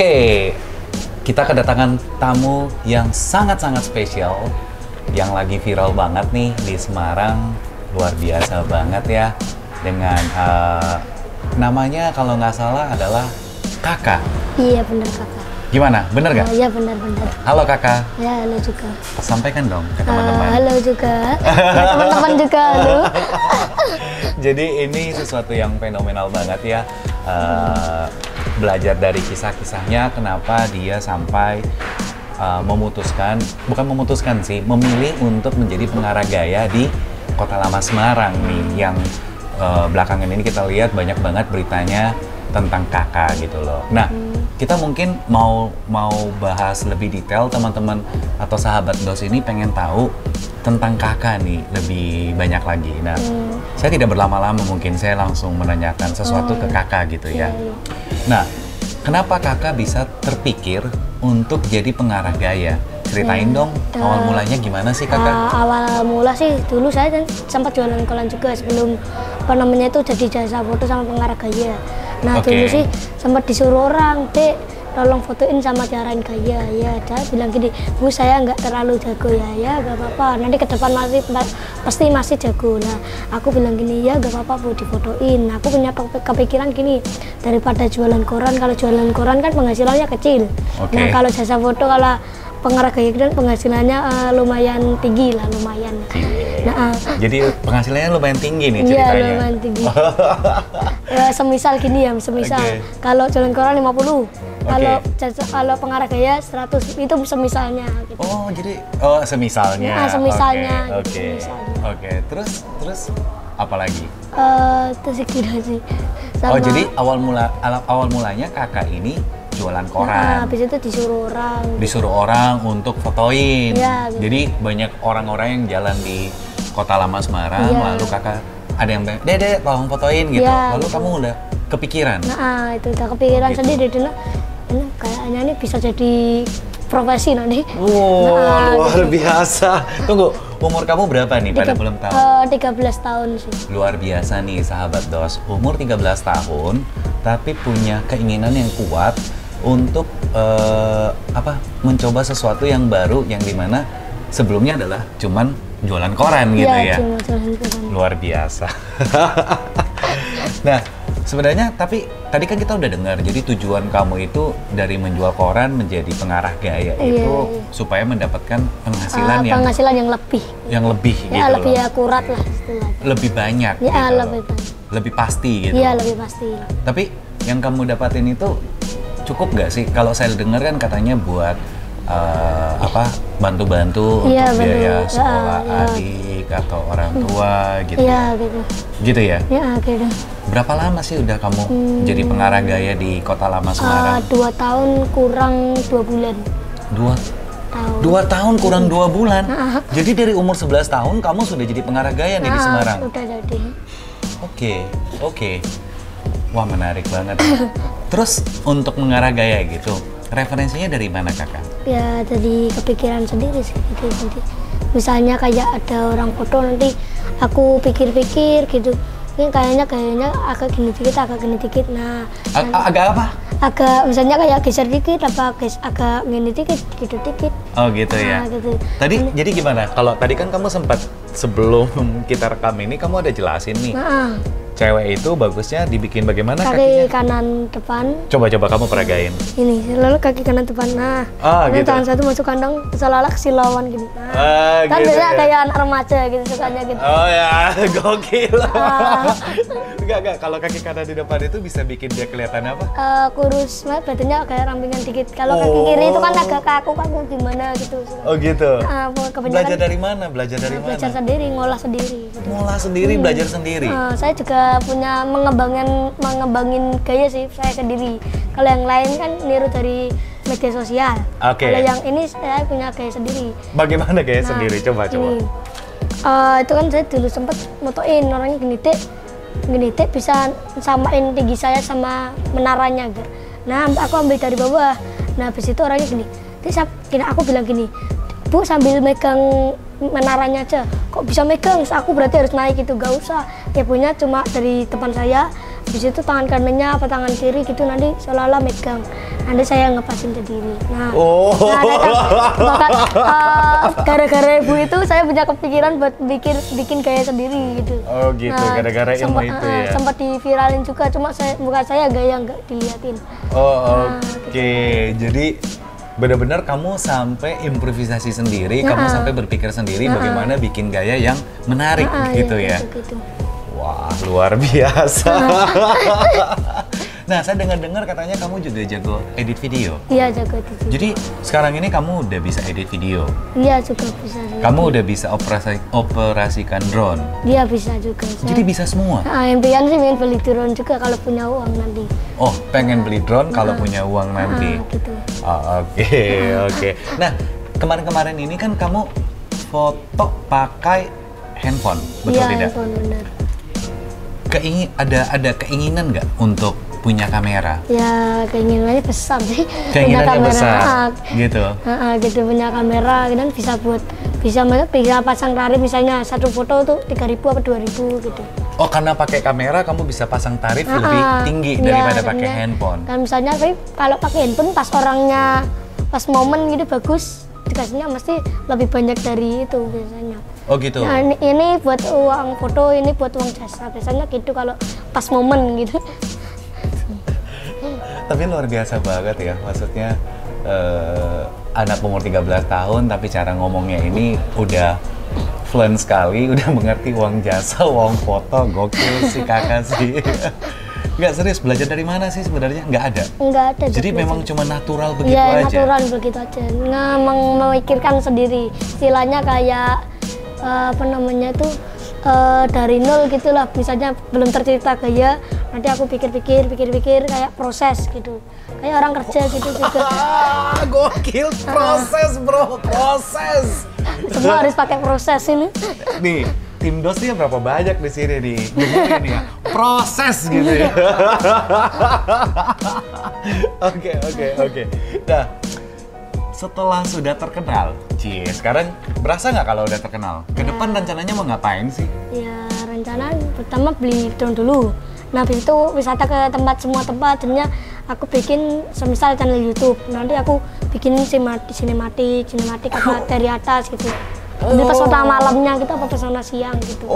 Oke, kita kedatangan tamu yang sangat-sangat spesial, yang lagi viral banget nih di Semarang, luar biasa banget ya, dengan namanya kalau nggak salah adalah Kakak. Iya benar Kakak. Gimana? Bener nggak? Iya benar-benar. Halo Kakak. Ya halo juga. Sampaikan dong ke teman-teman. Halo juga. Ya, teman-teman juga halo. Jadi ini sesuatu yang fenomenal banget ya. Belajar dari kisah-kisahnya kenapa dia sampai bukan memutuskan sih, memilih untuk menjadi pengarah gaya di Kota Lama Semarang nih, yang belakangan ini kita lihat banyak banget beritanya tentang Kakak gitu loh. Nah, kita mungkin mau bahas lebih detail, teman-teman atau sahabat dos ini pengen tahu tentang Kakak nih lebih banyak lagi. Nah, saya tidak berlama-lama, mungkin saya langsung menanyakan sesuatu ke Kakak gitu ya. Nah, kenapa Kakak bisa terpikir untuk jadi pengarah gaya? Ceritain dong, awal mulanya gimana sih Kakak? Awal mula sih dulu saya kan sempat jualan kolan juga sebelum itu jadi jasa foto sama pengarah gaya. Nah dulu sih sempat disuruh orang, Dek tolong fotoin sama diarahin gaya. Ya saya bilang gini, Bu saya nggak terlalu jago ya nggak apa-apa, nanti ke depan pasti masih jago. Nah aku bilang gini, ya nggak apa-apa Bu difotoin. Nah, aku punya kepikiran gini, daripada jualan koran, kalau jualan koran kan penghasilannya kecil. Nah kalau jasa foto, kalau pengarah gaya kan penghasilannya lumayan tinggi lah, lumayan. Nah, jadi penghasilannya lumayan tinggi nih ceritanya. Iya, lumayan tinggi. Ya, semisal gini ya, kalau jualan koran 50, kalau pengarah gaya 100, itu semisalnya gitu. Oh, jadi semisalnya. Nah, semisalnya. Oke. Terus apa lagi? Terus gitu sih. Oh, jadi awal mulanya Kakak ini jualan koran. Nah, habis itu disuruh orang untuk fotoin. Ya, gitu. Jadi banyak orang-orang yang jalan di Kota Lama Semarang, lalu Kakak ada yang bilang, Dede tolong fotoin gitu. Lalu kamu udah kepikiran? Nah, itu udah kepikiran sendiri. Ini kayaknya ini bisa jadi profesi nanti. Wow, luar biasa. Tunggu, umur kamu berapa nih? Pada belum tahu. 13 tahun sih. Luar biasa nih sahabat dos, umur 13 tahun tapi punya keinginan yang kuat untuk mencoba sesuatu yang baru, yang dimana sebelumnya adalah cuman jualan koran gitu ya. Cuma jualan koran. Luar biasa. Nah, sebenarnya tapi tadi kan kita udah dengar, jadi tujuan kamu itu dari menjual koran menjadi pengarah gaya supaya mendapatkan penghasilan yang lebih. Ya, gitu lebih akurat lah istilahnya. Lebih banyak. Ya, gitu lebih banyak. Lebih pasti gitu. Iya, lebih pasti. Tapi yang kamu dapatin itu cukup nggak sih? Kalau saya dengar kan katanya buat bantu-bantu untuk biaya sekolah adik atau orang tua gitu. Iya, gitu. Gitu ya? Iya, gitu. Berapa lama sih udah kamu jadi pengarah gaya di Kota Lama Semarang? 2 tahun kurang 2 bulan. 2 tahun kurang 2 bulan? Jadi dari umur 11 tahun kamu sudah jadi pengarah gaya nih di Semarang? Sudah jadi. Oke. Wah, menarik banget. Terus untuk mengarah gaya gitu, referensinya dari mana Kakak? Ya dari kepikiran sendiri sih gitu. Misalnya kayak ada orang foto, nanti aku pikir-pikir gitu. Ini kayaknya agak gini dikit. Nah, agak apa? Agak misalnya kayak geser dikit, agak gini dikit, gitu dikit. Oh gitu ya. Gitu. Tadi jadi gimana? Kalau tadi kan kamu sempat sebelum kita rekam ini kamu ada jelasin nih. Cewek itu bagusnya dibikin bagaimana kaki kakinya? Kanan depan. Coba kamu peragain. Ini, lalu kaki kanan depan. Nah, gitu. tangan satu masuk kandang, seolah-olah kesilauan gitu. Kan gitu biasanya ya? kayak anak remaja gitu sukanya gitu. Oh ya, gokil. Enggak, kalau kaki kanan di depan itu bisa bikin dia kelihatan apa? Kurus, badannya kayak rampingan dikit. Kalau kaki kiri itu kan agak kaku gimana gitu. Oh gitu. Belajar dari mana? Belajar sendiri, ngolah sendiri. Gitu. Ngolah sendiri, belajar sendiri. Saya juga punya mengembangin gaya sih saya sendiri. Kalau yang lain kan niru dari media sosial. Kalau yang ini saya punya gaya sendiri. Bagaimana gaya sendiri? Coba. Itu kan saya dulu sempat motoin orangnya gini dek bisa samain tinggi saya sama menaranya enggak. Nah aku ambil dari bawah. Nah habis itu orangnya gini aku bilang gini, Bu sambil megang menaranya aja, kok bisa megang, aku berarti harus naik gitu. Gak usah, ya punya cuma dari depan saya Habis itu tangan kanannya apa tangan kiri gitu nanti seolah-olah megang. Nanti saya ngepasin sendiri. Nah, gara-gara ibu itu saya punya kepikiran buat bikin gaya sendiri gitu. Oh gitu, gara-gara ilmu itu ya. Sempat diviralin juga, cuma muka saya gaya nggak diliatin. Oh oke. Jadi benar-benar kamu sampai improvisasi sendiri, kamu sampai berpikir sendiri bagaimana bikin gaya yang menarik gitu ya. Gitu. Wah, luar biasa. Nah, saya dengar-dengar katanya kamu juga jago edit video. Iya, jago edit video. Jadi sekarang ini kamu udah bisa edit video. Iya, juga bisa. Kamu udah bisa operasikan drone. Iya, bisa juga. Jadi bisa semua. Impian sih pengen beli drone juga kalau punya uang nanti. Oh, pengen beli drone kalau punya uang nanti. Gitu. Oke. Nah, kemarin-kemarin ini kan kamu foto pakai handphone, betul tidak? Iya, handphone benar. Ada keinginan nggak untuk punya kamera? Ya keinginannya besar sih. Keinginannya besar, gitu. Gitu punya kamera, dan bisa pasang tarif misalnya satu foto tuh 3.000 apa 2.000 gitu. Oh, karena pakai kamera kamu bisa pasang tarif lebih tinggi daripada pakai handphone. Kan misalnya kalau pakai handphone pas momen gitu bagus, dikasihnya mesti lebih banyak dari itu biasanya. Oh gitu. Nah, ini buat uang foto, ini buat uang jasa. Biasanya gitu kalau pas momen gitu. Tapi luar biasa banget ya, maksudnya anak umur 13 tahun tapi cara ngomongnya ini udah fluent sekali, udah mengerti uang jasa, uang foto, gokil sih kakak sih. Nggak, serius, belajar dari mana sih sebenarnya? Nggak ada? Nggak ada. Jadi memang cuma natural begitu aja? Iya, natural begitu aja. Nggak memikirkan sendiri. Istilahnya kayak dari nol gitulah. Misalnya belum tercipta gaya, nanti aku pikir kayak proses gitu. Kayak orang kerja gitu juga. Gokil, proses bro, proses. Semua harus pakai proses ini. Nih, tim dosnya berapa banyak di sini nih? Dengerin ya, proses gitu ya. Oke. Nah, setelah sudah terkenal, sekarang berasa nggak kalau udah terkenal? Ke depan rencananya mau ngapain sih? Ya, rencana pertama beli drone dulu. Nah, habis itu wisata ke semua tempat, jadinya aku bikin semisal channel YouTube. Nanti aku bikin sinematik apa dari atas gitu. Jadi pesona malamnya gitu apa pesona siang gitu.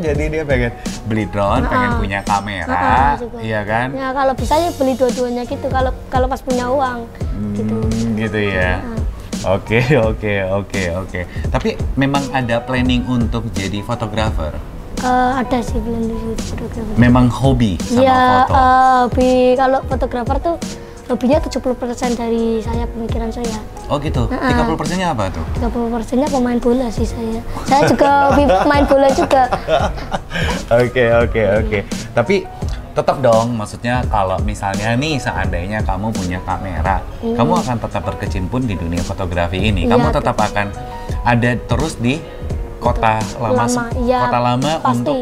Jadi dia pengen beli drone, pengen punya kamera, iya kan? Ya kalau bisa ya beli dua-duanya gitu kalau pas punya uang gitu. Gitu ya. Oke. Tapi memang ada planning untuk jadi fotografer? Ada sih planning jadi fotografer. Memang hobi sama foto? Hobi. Kalau fotografer tuh hobinya 70% dari saya, pemikiran saya. Oh gitu? 30%-nya apa tuh? 30%-nya pemain bola sih saya. Saya juga hobi main bola juga. Oke. Tapi tetap dong, maksudnya kalau misalnya nih seandainya kamu punya kamera, kamu akan tetap berkecimpung di dunia fotografi ini. Kamu tetap akan ada terus di kota lama pasti. Untuk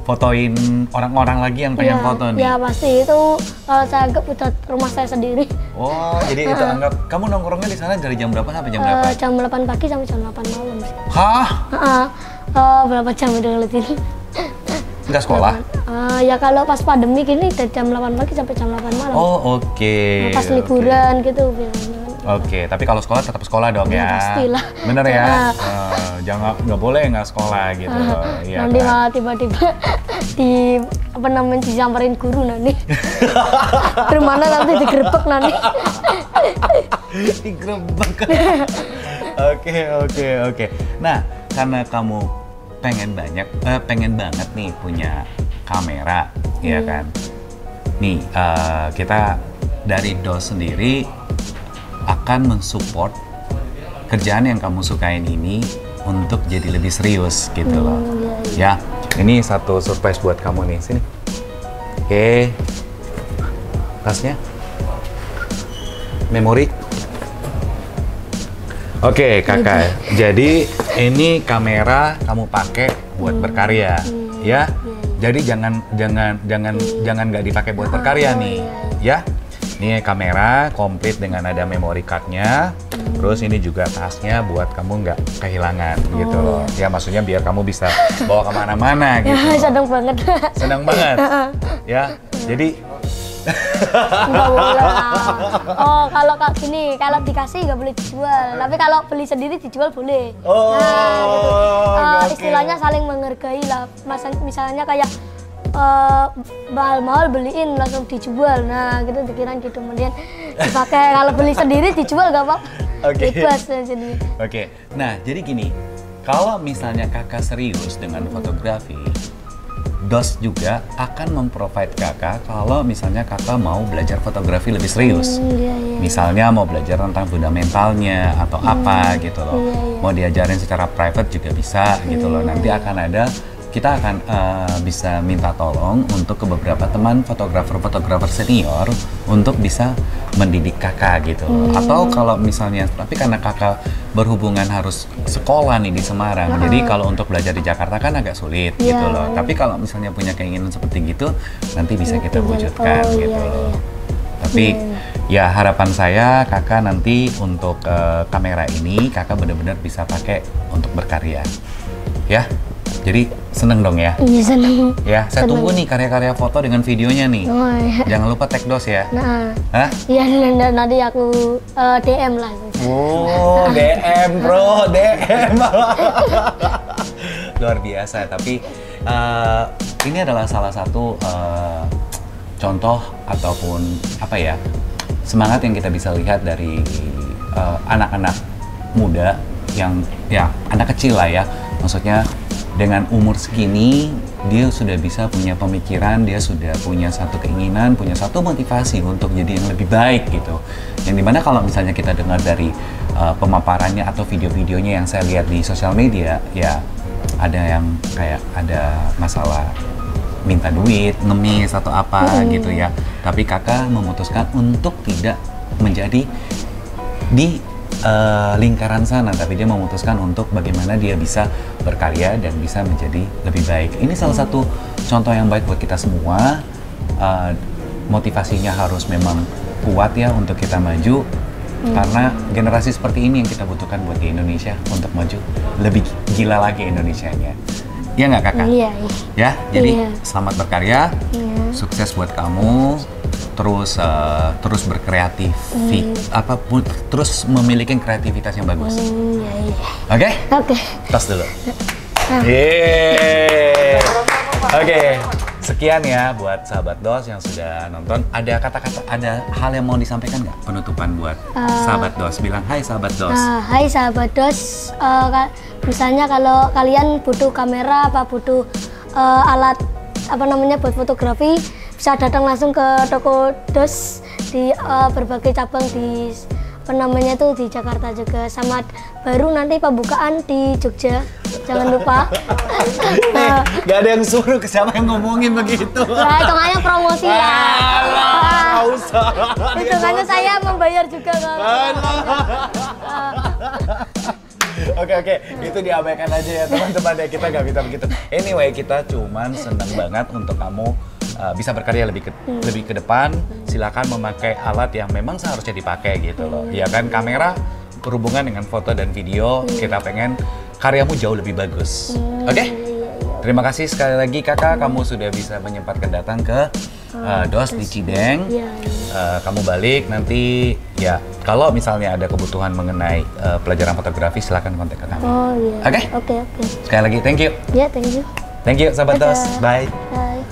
fotoin orang-orang lagi yang pengen foto nih. Ya pasti, itu kalau saya anggap udah rumah saya sendiri. Oh, jadi itu anggap kamu nongkrongnya di sana dari jam berapa sampai jam berapa? Jam 8 pagi sampai jam 8 malam sih. Hah? Berapa jam udah ngeliat ini? Nggak sekolah? Ya kalau pas pandemi gini dari jam 8 pagi sampai jam 8 malam. Oh, oke. Pas liburan gitu biasanya. Oke, tapi kalau sekolah tetap sekolah dong ya. Pastilah. Bener ya? Nggak boleh nggak sekolah gitu. Ya, nanti malah tiba-tiba disamperin guru nanti. Terus mana nanti digerebek nanti. Digerebek. Oke. Nah, karena kamu pengen banget nih punya kamera, ya kan? Nih, kita dari DOS sendiri akan mensupport kerjaan yang kamu sukain ini untuk jadi lebih serius gitu loh. Ya, ini satu surprise buat kamu nih, sini. Oke, tasnya, memori. Oke, kakak. Jadi ini kamera kamu pakai buat berkarya, ya. Jadi jangan nggak dipakai buat berkarya nih, ya. Ini kamera komplit dengan ada memory card-nya, Terus ini juga tasnya buat kamu nggak kehilangan gitu loh. Ya maksudnya biar kamu bisa bawa kemana-mana gitu. Seneng banget. Senang banget. Ya, jadi Nggak boleh lah. Oh, kalau kayak gini, kalau dikasih nggak boleh dijual. Tapi kalau beli sendiri dijual boleh. Oh, gitu. oke. Istilahnya saling menghargai lah. Misalnya kayak mahal-mahal beliin langsung dijual. Nah, gitu dikirain gitu. Kemudian dipakai. Kalau beli sendiri dijual nggak apa-apa. Oke. Bebas jadi. Oke. Nah, jadi gini. Kalau misalnya kakak serius dengan fotografi, DOS juga akan memprovide kakak kalau misalnya kakak mau belajar fotografi lebih serius. Iya, iya. Misalnya mau belajar tentang fundamentalnya atau apa gitu loh. Iya, iya. Mau diajarin secara private juga bisa gitu loh. Nanti akan ada, kita akan bisa minta tolong untuk ke beberapa teman fotografer senior untuk bisa mendidik kakak gitu loh. Atau kalau misalnya, tapi karena kakak berhubungan harus sekolah nih di Semarang, jadi kalau untuk belajar di Jakarta kan agak sulit gitu loh. Tapi kalau misalnya punya keinginan seperti gitu, nanti bisa kita wujudkan gitu loh. Tapi ya harapan saya kakak nanti untuk kamera ini kakak benar-benar bisa pakai untuk berkarya, ya. Jadi seneng dong ya? Iya, seneng. Ya, saya tunggu nih karya-karya foto dengan videonya nih. Oh, iya. Jangan lupa tag DOS ya. Nah, Hah? iya nanti aku DM lah. Oh, DM bro, DM. Luar biasa, tapi ini adalah salah satu contoh ataupun apa ya, semangat yang kita bisa lihat dari anak-anak muda yang ya anak kecil lah ya, maksudnya dengan umur segini dia sudah bisa punya pemikiran, dia sudah punya satu keinginan, punya satu motivasi untuk jadi yang lebih baik gitu. Yang dimana kalau misalnya kita dengar dari pemaparannya atau video-videonya yang saya lihat di sosial media, ya ada yang kayak ada masalah minta duit, ngemis atau apa gitu ya. Tapi kakak memutuskan untuk tidak menjadi di lingkaran sana, tapi dia memutuskan untuk bagaimana dia bisa berkarya dan bisa menjadi lebih baik. Ini salah satu contoh yang baik buat kita semua. Motivasinya harus memang kuat ya untuk kita maju, karena generasi seperti ini yang kita butuhkan buat di Indonesia untuk maju lebih gila lagi Indonesianya. Iya nggak kakak? Iya. Ya, jadi Iya. selamat berkarya, sukses buat kamu. Terus berkreatif, apapun, terus memiliki kreativitas yang bagus. Iya. Oke? Oke. Tos dulu. Yeay. Oke, sekian ya buat sahabat DOS yang sudah nonton. Ada kata-kata, ada hal yang mau disampaikan nggak penutupan buat sahabat DOS? Bilang hai sahabat DOS. Hai sahabat DOS. Misalnya kalau kalian butuh kamera apa butuh alat apa namanya buat fotografi, bisa datang langsung ke toko DOS di berbagai cabang di apa namanya tuh di Jakarta juga, sama baru nanti pembukaan di Jogja, jangan lupa. Gak ada yang suruh, ke siapa yang ngomongin begitu? Nah, hitungannya promosi lah. Nggak usah. Hitungannya saya membayar juga kan. Oke, itu diabaikan aja ya teman-teman ya, kita nggak bisa begitu. Anyway, kita cuman senang banget untuk kamu bisa berkarya lebih ke depan. Silakan memakai alat yang memang seharusnya dipakai gitu loh. Ya kan, kamera berhubungan dengan foto dan video, kita pengen karyamu jauh lebih bagus. Oke? Terima kasih sekali lagi kakak, kamu sudah bisa menyempatkan datang ke DOS di Cideng. Kamu balik nanti ya, kalau misalnya ada kebutuhan mengenai pelajaran fotografi silakan kontak ke kami. Oh iya. Oke? Oke. Sekali lagi thank you. Ya, thank you. Thank you sahabat DOS. Bye. Bye.